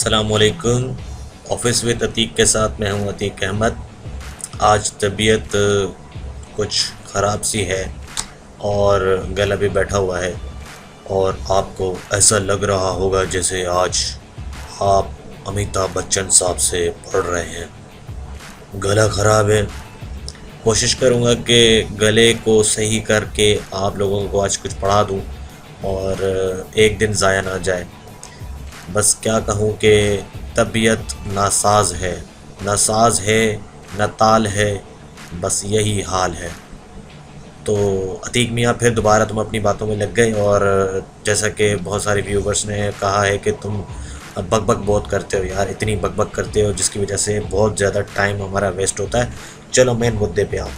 अस्सलामुअलैकुम। Office with Atiq के साथ मैं हूं अतीक अहमद। आज तबीयत कुछ ख़राब सी है और गला भी बैठा हुआ है और आपको ऐसा लग रहा होगा जैसे आज आप अमिताभ बच्चन साहब से पढ़ रहे हैं। गला ख़राब है। कोशिश करूँगा कि गले को सही करके आप लोगों को आज कुछ पढ़ा दूँ और एक दिन ज़ाया ना जाए। बस क्या कहूँ कि तबीयत नासाज है, न साज है न ताल है, बस यही हाल है। तो अतीक मियाँ फिर दोबारा तुम अपनी बातों में लग गए और जैसा कि बहुत सारे व्यूवर्स ने कहा है कि तुम बकबक बहुत करते हो यार, इतनी बकबक करते हो जिसकी वजह से बहुत ज़्यादा टाइम हमारा वेस्ट होता है। चलो मेन मुद्दे पे आओ।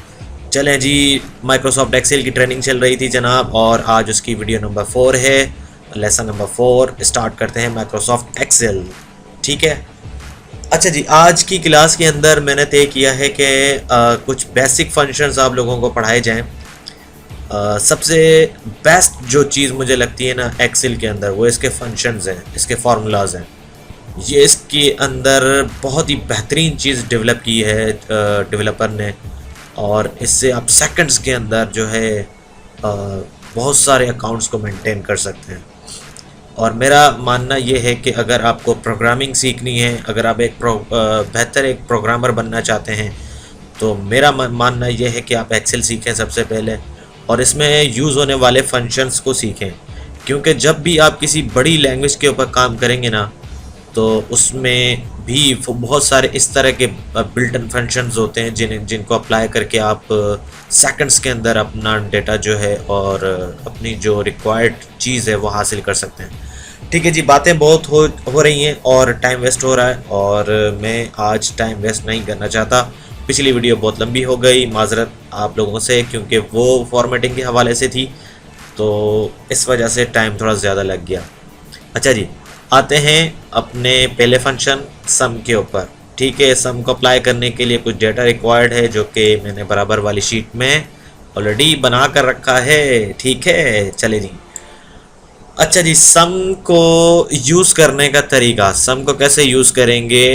चलें जी, माइक्रोसॉफ्ट एक्सेल की ट्रेनिंग चल रही थी जनाब और आज उसकी वीडियो नंबर 4 है, लेसन नंबर 4। स्टार्ट करते हैं माइक्रोसॉफ्ट एक्सेल। ठीक है। अच्छा जी, आज की क्लास के अंदर मैंने तय किया है कि कुछ बेसिक फंक्शंस आप लोगों को पढ़ाए जाएं। सबसे बेस्ट जो चीज़ मुझे लगती है ना एक्सेल के अंदर, वो इसके फंक्शंस हैं, इसके फार्मूलाज हैं। ये इसके अंदर बहुत ही बेहतरीन चीज़ डेवलप की है डेवलपर ने और इससे आप सेकंड्स के अंदर जो है बहुत सारे अकाउंट्स को मेंटेन कर सकते हैं। और मेरा मानना ये है कि अगर आपको प्रोग्रामिंग सीखनी है, अगर आप एक बेहतर एक प्रोग्रामर बनना चाहते हैं, तो मेरा मानना ये है कि आप एक्सेल सीखें सबसे पहले और इसमें यूज़ होने वाले फंक्शंस को सीखें। क्योंकि जब भी आप किसी बड़ी लैंग्वेज के ऊपर काम करेंगे ना, तो उसमें भी बहुत सारे इस तरह के बिल्ट इन फंक्शंस होते हैं जिनको अप्लाई करके आप सेकंड्स के अंदर अपना डेटा जो है और अपनी जो रिक्वायर्ड चीज़ है वो हासिल कर सकते हैं। ठीक है जी, बातें बहुत हो रही हैं और टाइम वेस्ट हो रहा है और मैं आज टाइम वेस्ट नहीं करना चाहता। पिछली वीडियो बहुत लंबी हो गई, माजरत आप लोगों से, क्योंकि वो फॉर्मेटिंग के हवाले से थी तो इस वजह से टाइम थोड़ा ज़्यादा लग गया। अच्छा जी, आते हैं अपने पहले फंक्शन सम के ऊपर। ठीक है, सम को अप्लाई करने के लिए कुछ डेटा रिक्वायर्ड है जो कि मैंने बराबर वाली शीट में ऑलरेडी बना कर रखा है। ठीक है, चले जी। अच्छा जी, सम को यूज़ करने का तरीका, सम को कैसे यूज़ करेंगे,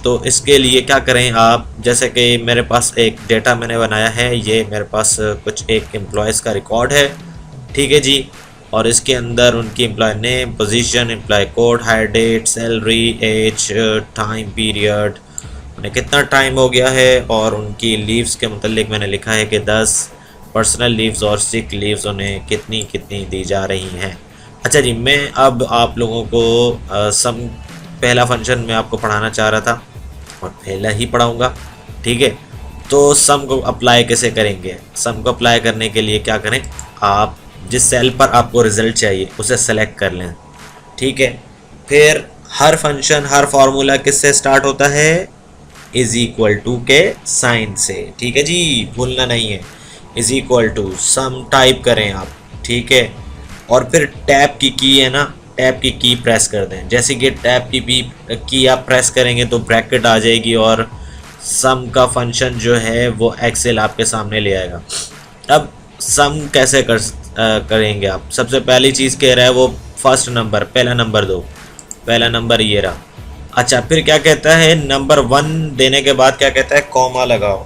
तो इसके लिए क्या करें आप, जैसे कि मेरे पास एक डेटा मैंने बनाया है, ये मेरे पास कुछ एक एम्प्लॉयज़ का रिकॉर्ड है। ठीक है जी, और इसके अंदर उनकी employ name, position, employ code, hire date, salary, age, time period, उन्हें कितना टाइम हो गया है और उनकी लीव्स के मतलब मैंने लिखा है कि 10 पर्सनल लीव्स और सिक लीव्स उन्हें कितनी कितनी दी जा रही हैं। अच्छा जी, मैं अब आप लोगों को सम पहला फंक्शन मैं आपको पढ़ाना चाह रहा था और पहला ही पढ़ाऊँगा। ठीक है, तो सम को अप्लाई कैसे करेंगे। सम को अप्लाई करने के लिए क्या करें, आप जिस सेल पर आपको रिज़ल्ट चाहिए उसे सेलेक्ट कर लें। ठीक है, फिर हर फंक्शन, हर फार्मूला किससे स्टार्ट होता है, इज़ इक्वल टू के साइन से। ठीक है जी, भूलना नहीं है, is equal to sum type करें आप। ठीक है, और फिर टैब की की है ना, टैब की की प्रेस कर दें। जैसे कि टैब की आप प्रेस करेंगे तो ब्रैकेट आ जाएगी और सम का फंक्शन जो है वो एक्सेल आपके सामने ले आएगा। अब सम कैसे करेंगे आप, सबसे पहली चीज़ कह रहा है वो फर्स्ट नंबर, पहला नंबर दो, पहला नंबर ये रहा। अच्छा, फिर क्या कहता है, नंबर 1 देने के बाद क्या कहता है, कॉमा लगाओ।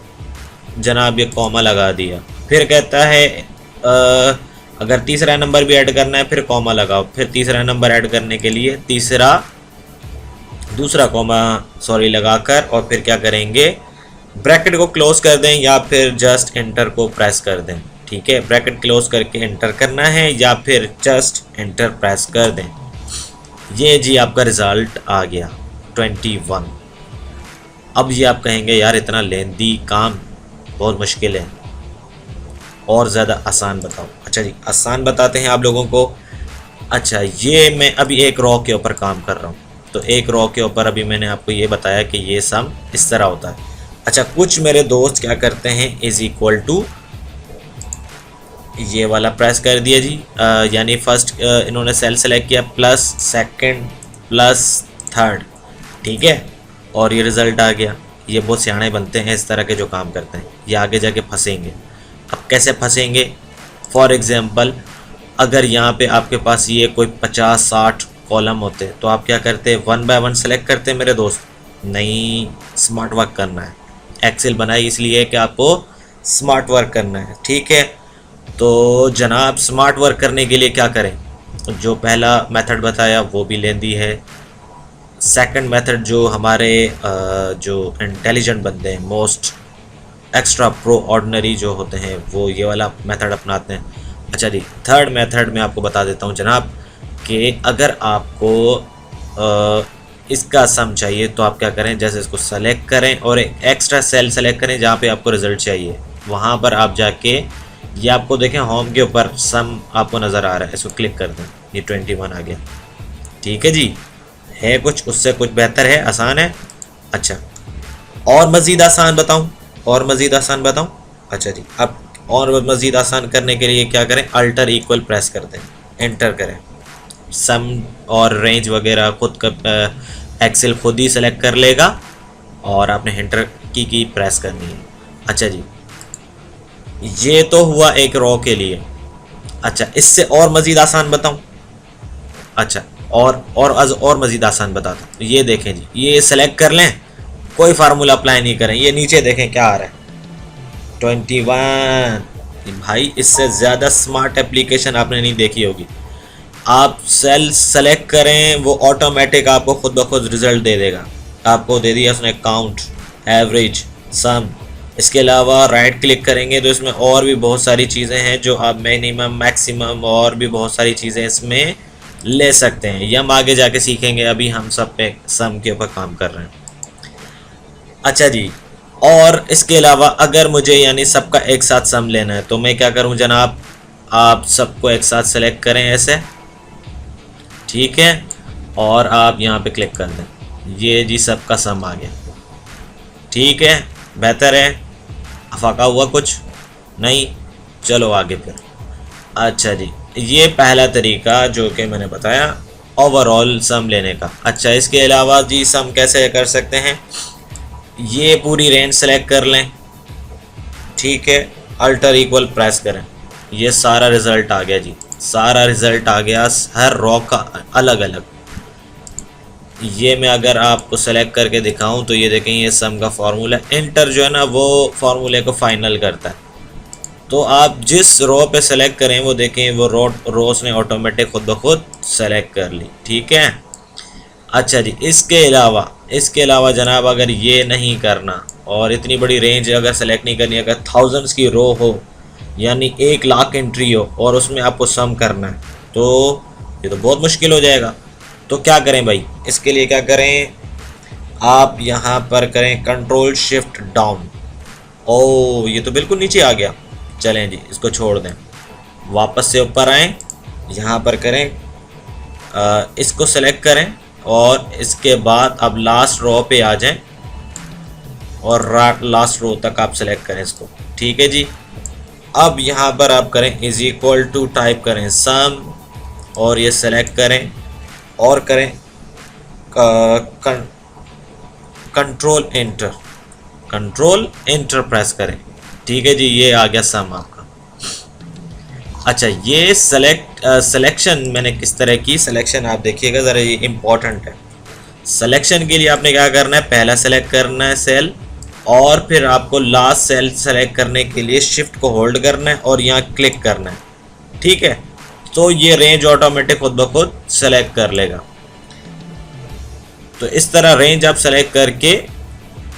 जनाब ये कॉमा लगा दिया। फिर कहता है अगर तीसरा नंबर भी ऐड करना है फिर कॉमा लगाओ। फिर तीसरा नंबर ऐड करने के लिए दूसरा कॉमा लगाकर और फिर क्या करेंगे, ब्रैकेट को क्लोज कर दें या फिर जस्ट एंटर को प्रेस कर दें। ठीक है, ब्रैकेट क्लोज करके एंटर करना है या फिर जस्ट एंटर प्रेस कर दें। ये जी आपका रिज़ल्ट आ गया 21। अब ये आप कहेंगे यार इतना लेंदी काम बहुत मुश्किल है, और ज़्यादा आसान बताओ। अच्छा जी, आसान बताते हैं आप लोगों को। अच्छा, ये मैं अभी एक रॉ के ऊपर काम कर रहा हूँ, तो एक रॉ के ऊपर अभी मैंने आपको ये बताया कि ये सम इस तरह होता है। अच्छा, कुछ मेरे दोस्त क्या करते हैं, इज़ इक्वल टू ये वाला प्रेस कर दिया जी, यानी फर्स्ट इन्होंने सेल सेलेक्ट किया प्लस सेकंड प्लस थर्ड। ठीक है, और ये रिज़ल्ट आ गया। ये बहुत सियाने बनते हैं इस तरह के जो काम करते हैं, ये आगे जाके फंसेंगे। अब कैसे फंसेंगे, फॉर एग्ज़ाम्पल अगर यहाँ पे आपके पास ये कोई 50-60 कॉलम होते तो आप क्या करते, 1 बाय 1 सेलेक्ट करते मेरे दोस्त? नहीं, स्मार्ट वर्क करना है। एक्सेल बनाई इसलिए कि आपको स्मार्ट वर्क करना है, ठीक है। तो जनाब स्मार्ट वर्क करने के लिए क्या करें? जो पहला मेथड बताया वो भी लेंदी है। सेकंड मेथड जो हमारे जो इंटेलिजेंट बंदे हैं, मोस्ट एक्स्ट्रा प्रो ऑर्डिनरी जो होते हैं, वो ये वाला मेथड अपनाते हैं। अच्छा जी, थर्ड मेथड मैं आपको बता देता हूँ जनाब कि अगर आपको इसका सम चाहिए तो आप क्या करें, जैसे इसको सेलेक्ट करें और एक एक्स्ट्रा सेल सेलेक्ट करें जहाँ पे आपको रिज़ल्ट चाहिए। वहाँ पर आप जाके ये आपको देखें होम के ऊपर सम आपको नज़र आ रहा है, इसको क्लिक कर दें, ये 21 आ गया। ठीक है जी, है कुछ उससे कुछ बेहतर है, आसान है। अच्छा, और मज़ीद आसान बताऊं? और मज़ीद आसान बताऊं? अच्छा जी, अब और मज़ीद आसान करने के लिए क्या करें, अल्टर इक्वल प्रेस कर दें, एंटर करें। सम और रेंज वगैरह खुद का एक्सेल खुद ही सेलेक्ट कर लेगा और आपने एंटर की प्रेस करनी है। अच्छा जी, ये तो हुआ एक रॉ के लिए। अच्छा, इससे और मज़ीद आसान बताऊं? अच्छा, और मज़ीद आसान बताता हूँ। ये देखें जी, ये सेलेक्ट कर लें, कोई फार्मूला अप्लाई नहीं करें, ये नीचे देखें क्या आ रहा है, 21। भाई इससे ज़्यादा स्मार्ट एप्लीकेशन आपने नहीं देखी होगी। आप सेल सेलेक्ट करें, वो ऑटोमेटिक आपको खुद ब खुद रिज़ल्ट दे देगा। आपको दे दिया उसने काउंट, एवरेज, सम। इसके अलावा राइट क्लिक करेंगे तो इसमें और भी बहुत सारी चीज़ें हैं जो आप मिनिमम, मैक्सिमम और भी बहुत सारी चीज़ें इसमें ले सकते हैं। ये हम आगे जाके सीखेंगे, अभी हम सब पे सम के ऊपर काम कर रहे हैं। अच्छा जी, और इसके अलावा अगर मुझे यानी सबका एक साथ सम लेना है तो मैं क्या करूं जनाब, आप सबको एक साथ सेलेक्ट करें ऐसे, ठीक है, और आप यहाँ पे क्लिक कर दें, ये जी सबका सम आ गया। ठीक है, बेहतर है। अफाका हुआ कुछ नहीं, चलो आगे फिर। अच्छा जी, ये पहला तरीका जो कि मैंने बताया ओवरऑल सम लेने का। अच्छा, इसके अलावा जी सम कैसे कर सकते हैं, ये पूरी रेंज सेलेक्ट कर लें, ठीक है, अल्टर इक्वल प्रेस करें, ये सारा रिज़ल्ट आ गया जी, सारा रिज़ल्ट आ गया हर रॉ का अलग अलग। ये मैं अगर आपको सेलेक्ट करके दिखाऊं तो ये देखें, ये सम का फार्मूला, एंटर जो है ना वो फार्मूले को फाइनल करता है। तो आप जिस रो पे सेलेक्ट करें वो देखें, वो रोज ने ऑटोमेटिक खुद ब खुद सेलेक्ट कर ली। ठीक है। अच्छा जी, इसके अलावा जनाब अगर ये नहीं करना और इतनी बड़ी रेंज अगर सेलेक्ट नहीं करनी, अगर थाउजेंड्स की रो हो यानी 1,00,000 एंट्री हो और उसमें आपको सम करना है तो ये तो बहुत मुश्किल हो जाएगा। तो क्या करें भाई, इसके लिए क्या करें, आप यहाँ पर करें कंट्रोल शिफ्ट डाउन। ओ ये तो बिल्कुल नीचे आ गया। चलें जी, इसको छोड़ दें, वापस से ऊपर आएँ, यहाँ पर करें इसको सेलेक्ट करें और इसके बाद अब लास्ट रो पे आ जाएं और लास्ट रो तक आप सेलेक्ट करें इसको। ठीक है जी। अब यहाँ पर आप करें इज इक्वल टू, टाइप करें सम और ये सेलेक्ट करें और करें कंट्रोल एंटर प्रेस करें। ठीक है जी, ये आ गया सम आपका। अच्छा, ये सिलेक्शन मैंने किस तरह की सिलेक्शन आप देखिएगा ज़रा, ये इम्पॉर्टेंट है। सिलेक्शन के लिए आपने क्या करना है, पहला सेलेक्ट करना है सेल और फिर आपको लास्ट सेल सेलेक्ट करने के लिए शिफ्ट को होल्ड करना है और यहाँ क्लिक करना है। ठीक है, तो ये रेंज ऑटोमेटिक खुद ब खुद सेलेक्ट कर लेगा। तो इस तरह रेंज आप सेलेक्ट करके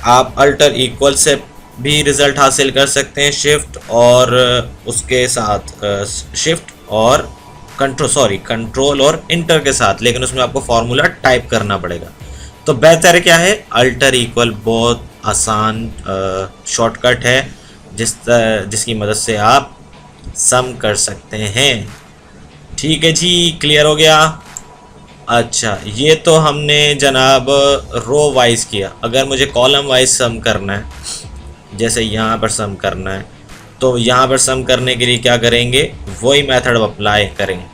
आप अल्टर इक्वल से भी रिज़ल्ट हासिल कर सकते हैं, शिफ्ट और उसके साथ शिफ्ट और कंट्रोल और इंटर के साथ, लेकिन उसमें आपको फार्मूला टाइप करना पड़ेगा। तो बेहतर क्या है, अल्टर इक्वल बहुत आसान शॉर्टकट है जिसकी मदद से आप सम कर सकते हैं। ठीक है जी, क्लियर हो गया। अच्छा, ये तो हमने जनाब रो वाइज किया। अगर मुझे कॉलम वाइज सम करना है, जैसे यहाँ पर सम करना है, तो यहाँ पर सम करने के लिए क्या करेंगे, वही मेथड अप्लाई करेंगे।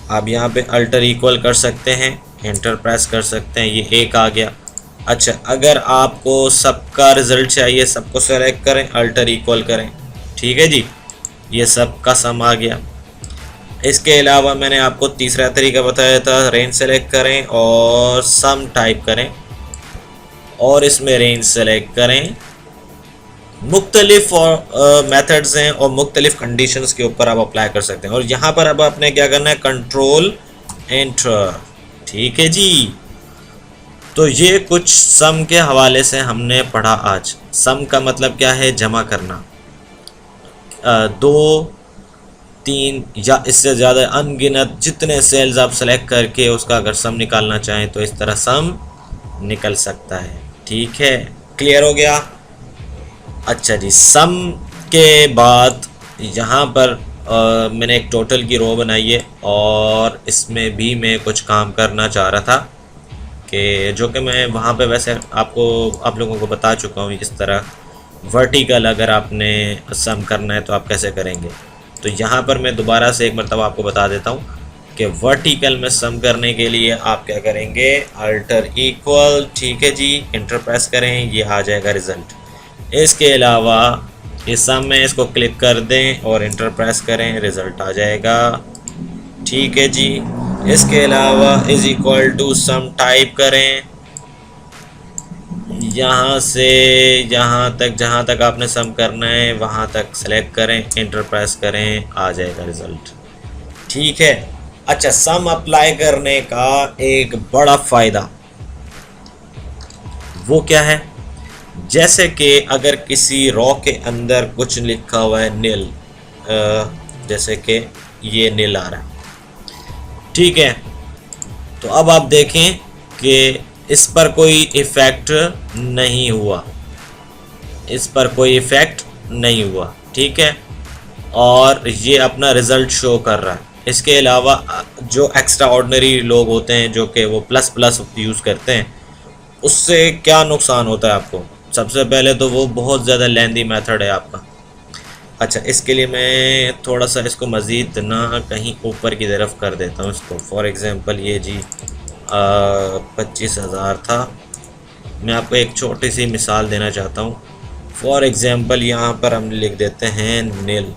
आप यहाँ पे अल्टर इक्वल कर सकते हैं, एंटर प्रेस कर सकते हैं, ये एक आ गया। अच्छा, अगर आपको सबका रिज़ल्ट चाहिए, सबको सेलेक्ट करें, अल्टर इक्वल करें। ठीक है जी, ये सबका सम आ गया। इसके अलावा मैंने आपको तीसरा तरीका बताया था, रेंज सेलेक्ट करें और सम टाइप करें और इसमें रेंज सेलेक्ट करें। मुख्तलिफ मेथड्स हैं और मुख्तलिफ कंडीशंस के ऊपर आप अप्लाई कर सकते हैं। और यहाँ पर अब आपने क्या करना है, कंट्रोल एंटर। ठीक है जी। तो ये कुछ सम के हवाले से हमने पढ़ा आज। सम का मतलब क्या है, जमा करना। 2, 3 या इससे ज़्यादा अनगिनत जितने सेल्स आप सेलेक्ट करके उसका अगर सम निकालना चाहें तो इस तरह सम निकल सकता है। ठीक है, क्लियर हो गया। अच्छा जी, सम के बाद यहाँ पर मैंने एक टोटल की रो बनाई है और इसमें भी मैं कुछ काम करना चाह रहा था कि जो कि मैं वहाँ पे वैसे आप लोगों को बता चुका हूँ। इस तरह वर्टिकल अगर आपने सम करना है तो आप कैसे करेंगे। तो यहाँ पर मैं दोबारा से एक मरतबा आपको बता देता हूँ कि वर्टिकल में सम करने के लिए आप क्या करेंगे, अल्टर इक्वल। ठीक है जी, इंटर प्रेस करें, ये आ जाएगा रिज़ल्ट। इसके अलावा इस सम में इसको क्लिक कर दें और इंटर प्रेस करें, रिज़ल्ट आ जाएगा। ठीक है जी। इसके अलावा is equal to sum type करें, यहाँ से यहाँ तक जहाँ तक आपने सम करना है वहाँ तक सेलेक्ट करें, इंटर प्रेस करें, आ जाएगा रिज़ल्ट। ठीक है। अच्छा, सम अप्लाई करने का एक बड़ा फ़ायदा वो क्या है, जैसे कि अगर किसी रॉ के अंदर कुछ लिखा हुआ है नील, जैसे कि ये नील आ रहा है। ठीक है, तो अब आप देखें कि इस पर कोई इफ़ेक्ट नहीं हुआ, इस पर कोई इफ़ेक्ट नहीं हुआ। ठीक है, और ये अपना रिज़ल्ट शो कर रहा है। इसके अलावा जो एक्स्ट्रा ऑर्डिनरी लोग होते हैं जो कि वो प्लस प्लस यूज़ करते हैं, उससे क्या नुकसान होता है आपको। सबसे पहले तो वो बहुत ज़्यादा लेंदी मेथड है आपका। अच्छा, इसके लिए मैं थोड़ा सा इसको मज़ीद ना कहीं ऊपर की तरफ कर देता हूँ इसको। फॉर एग्ज़ाम्पल ये जी 25,000 था। मैं आपको एक छोटी सी मिसाल देना चाहता हूँ। फॉर एग्ज़ाम्पल यहाँ पर हम लिख देते हैं नील।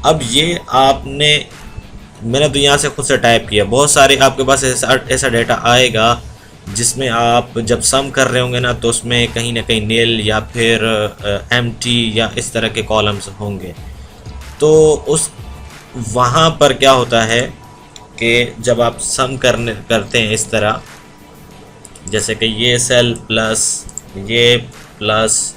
अब ये मैंने तो यहाँ से खुद से टाइप किया। बहुत सारे आपके पास ऐसा डेटा आएगा जिसमें आप जब सम कर रहे होंगे ना तो उसमें कहीं ना कहीं नील या फिर एम्प्टी या इस तरह के कॉलम्स होंगे। तो वहाँ पर क्या होता है कि जब आप सम करते हैं इस तरह, जैसे कि ये सेल प्लस ये प्लस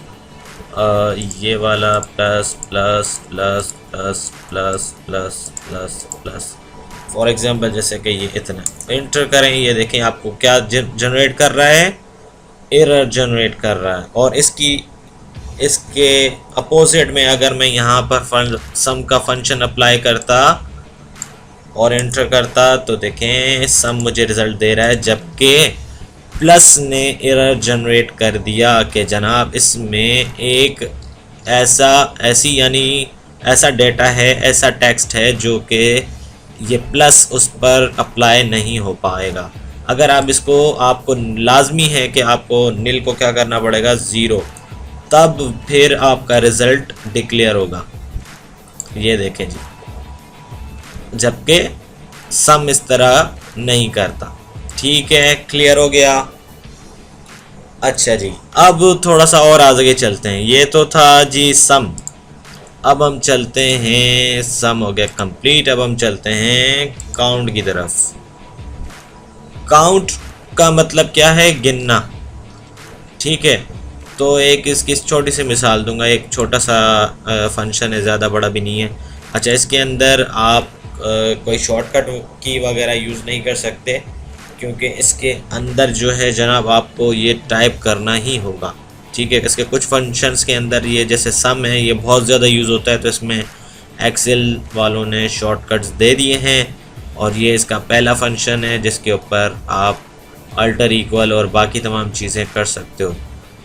ये वाला plus plus plus plus plus plus plus plus, for example जैसे कि ये इतना इंटर करें, ये देखें आपको क्या जनरेट कर रहा है, एरर जनरेट कर रहा है। और इसके अपोजिट में अगर मैं यहाँ पर सम का फंक्शन अप्लाई करता और एंटर करता तो देखें सम मुझे रिज़ल्ट दे रहा है, जबकि प्लस ने एरर जनरेट कर दिया कि जनाब इसमें एक ऐसा डेटा है, ऐसा टेक्स्ट है जो कि ये प्लस उस पर अप्लाई नहीं हो पाएगा। अगर आप आपको लाजमी है कि आपको नील को क्या करना पड़ेगा, 0, तब फिर आपका रिज़ल्ट डिक्लेयर होगा। ये देखें जी, जबकि सम इस तरह नहीं करता। ठीक है, क्लियर हो गया। अच्छा जी, अब थोड़ा सा और आगे चलते हैं। ये तो था जी सम। अब हम चलते हैं, सम हो गया कंप्लीट। अब हम चलते हैं काउंट की तरफ। काउंट का मतलब क्या है, गिनना। ठीक है, तो एक इसकी छोटी सी मिसाल दूंगा। एक छोटा सा फंक्शन है, ज़्यादा बड़ा भी नहीं है। अच्छा, इसके अंदर आप कोई शॉर्टकट की वगैरह यूज़ नहीं कर सकते, क्योंकि इसके अंदर जो है जनाब आपको ये टाइप करना ही होगा। ठीक है, इसके कुछ फंक्शंस के अंदर ये जैसे सम है, ये बहुत ज़्यादा यूज़ होता है, तो इसमें एक्सेल वालों ने शॉर्टकट्स दे दिए हैं। और ये इसका पहला फंक्शन है जिसके ऊपर आप अल्टर इक्वल और बाकी तमाम चीज़ें कर सकते हो।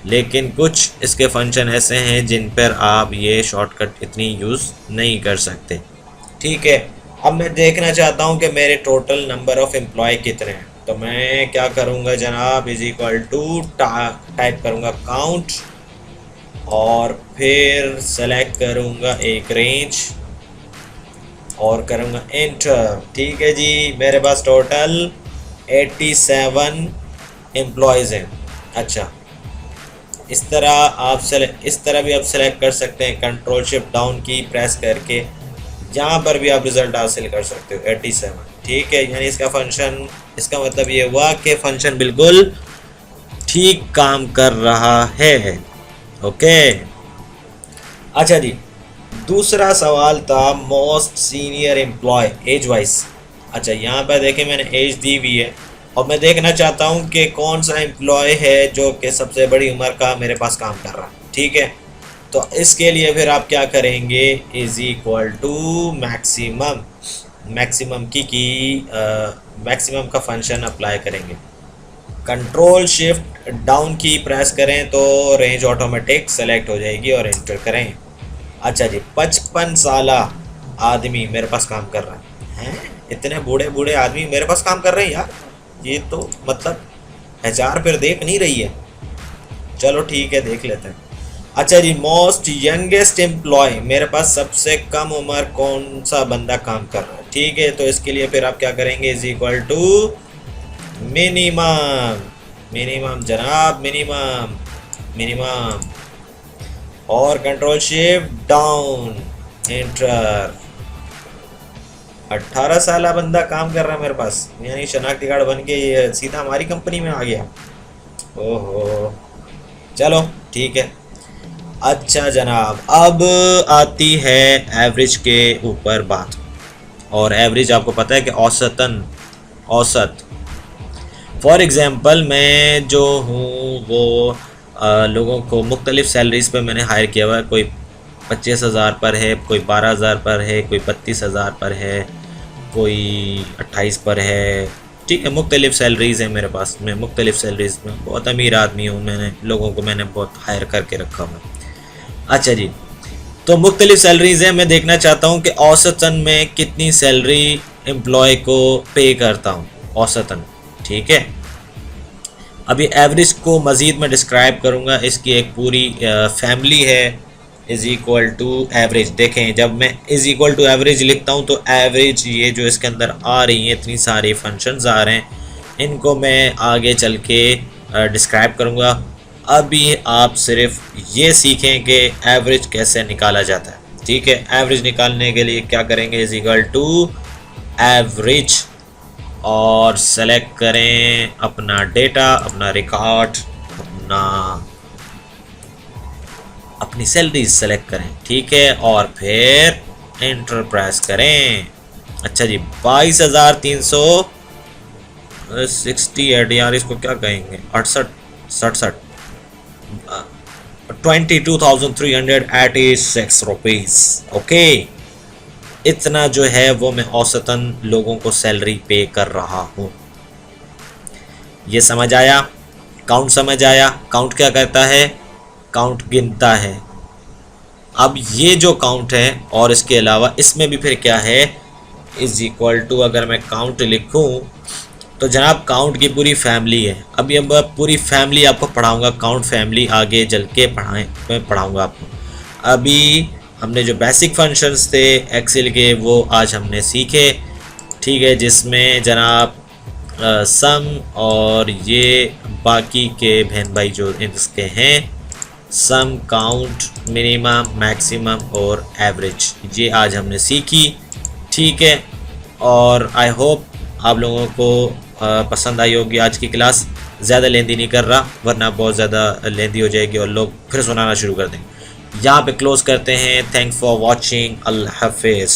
लेकिन कुछ इसके फंक्शन ऐसे हैं जिन पर आप ये शॉर्टकट इतनी यूज़ नहीं कर सकते। ठीक है, अब मैं देखना चाहता हूँ कि मेरे टोटल नंबर ऑफ़ एम्प्लॉय कितने हैं। तो मैं क्या करूँगा जनाब, इज़ इक्वल टू टाइप करूँगा काउंट और फिर सेलेक्ट करूँगा एक रेंज और करूँगा एंटर। ठीक है जी, मेरे पास टोटल 87 एम्प्लॉयज़ हैं। अच्छा, इस तरह भी आप सेलेक्ट कर सकते हैं, कंट्रोल शिफ्ट डाउन की प्रेस करके जहाँ पर भी आप रिज़ल्ट हासिल कर सकते हो 87। ठीक है, यानी इसका मतलब ये हुआ कि फंक्शन बिल्कुल ठीक काम कर रहा है। ओके, अच्छा जी, दूसरा सवाल था most senior employ age wise. अच्छा, यहाँ पर देखें मैंने एज दी हुई है और मैं देखना चाहता हूँ कि कौन सा एम्प्लॉय है जो कि सबसे बड़ी उम्र का मेरे पास काम कर रहा है। ठीक है, तो इसके लिए फिर आप क्या करेंगे, इज़ इक्वल टू मैक्सिमम का फंक्शन अप्लाई करेंगे। कंट्रोल शिफ्ट डाउन की प्रेस करें तो रेंज ऑटोमेटिक सेलेक्ट हो जाएगी और एंटर करें। अच्छा जी, 55 साला आदमी मेरे पास काम कर रहा है। इतने बूढ़े बूढ़े आदमी मेरे पास काम कर रहे हैं यार, ये तो मतलब HR फिर देख नहीं रही है। चलो ठीक है, देख लेते हैं। अच्छा जी, मोस्ट यंगेस्ट एम्प्लॉय, मेरे पास सबसे कम उम्र कौन सा बंदा काम कर रहा है। ठीक है, तो इसके लिए फिर आप क्या करेंगे, इज इक्वल टू मिनिमम जनाब, मिनिमम और कंट्रोल शिफ्ट डाउन एंटर। 18 साल बंदा काम कर रहा है मेरे पास, यानी शनाख्ती कार्ड बन के ये सीधा हमारी कंपनी में आ गया। ओहो, चलो ठीक है। अच्छा जनाब, अब आती है एवरेज के ऊपर बात। और एवरेज आपको पता है कि औसत। फॉर एग्ज़ाम्पल मैं जो हूँ वो लोगों को मुख्तलिफ़ सैलरीज़ पे मैंने हायर किया हुआ है। कोई 25,000 पर है, कोई 12,000 पर है, कोई 32,000 पर है, कोई 28 पर है। ठीक है, मुख्तलिफ़ सैलरीज़ हैं मेरे पास। मैं मुख्तलिफ़ सैलरीज़ में बहुत अमीर आदमी हूँ, मैंने बहुत हायर करके रखा हुआ है। अच्छा जी, तो मुख्तलिफ़ सैलरीज़ हैं। मैं देखना चाहता हूँ कि औसतन में कितनी सैलरी एम्प्लॉय को पे करता हूँ औसतन। ठीक है, अभी एवरेज को मज़ीद मैं डिस्क्राइब करूँगा। इसकी एक पूरी फैमिली है, इज़ इक्वल टू एवरेज। देखें, जब मैं इज़ इक्वल टू एवरेज लिखता हूँ तो एवरेज ये जो इसके अंदर आ रही हैं, इतनी सारी फंक्शंस आ रहे हैं, इनको मैं आगे चल के डिस्क्राइब करूँगा। अभी आप सिर्फ ये सीखें कि एवरेज कैसे निकाला जाता है। ठीक है, एवरेज निकालने के लिए क्या करेंगे, इज़ इक्वल टू एवरेज और सेलेक्ट करें अपना डेटा, अपना रिकॉर्ड, अपनी सैलरी सेलेक्ट करें। ठीक है, और फिर एंटर प्रेस करें। अच्छा जी, 22,368 यार, इसको क्या कहेंगे, 67 22,386 रुपीज़। ओके, इतना जो है वो मैं औसतन लोगों को सैलरी पे कर रहा हूँ। ये समझ आया? काउंट समझ आया? काउंट क्या करता है, काउंट गिनता है। अब ये जो काउंट है और इसके अलावा इसमें भी फिर क्या है, इज़ इक्वल टू, अगर मैं काउंट लिखूँ तो जनाब काउंट की पूरी फैमिली है। अभी अब पूरी फैमिली आपको पढ़ाऊँगा, काउंट फैमिली आगे चल के मैं पढ़ाऊँगा आपको। अभी हमने जो बेसिक फंक्शंस थे एक्सेल के वो आज हमने सीखे। ठीक है, जिसमें जनाब सम और ये बाकी के बहन भाई जो इसके हैं, सम, काउंट, मिनिमम, मैक्सिमम और एवरेज, ये आज हमने सीखी। ठीक है, और आई होप आप लोगों को पसंद आई होगी आज की क्लास। ज़्यादा लेंदी नहीं कर रहा, वरना बहुत ज़्यादा लेंदी हो जाएगी और लोग फिर सुनाना शुरू कर देंगे। यहाँ पे क्लोज़ करते हैं। Thanks for watching. अल्लाह हाफिज़।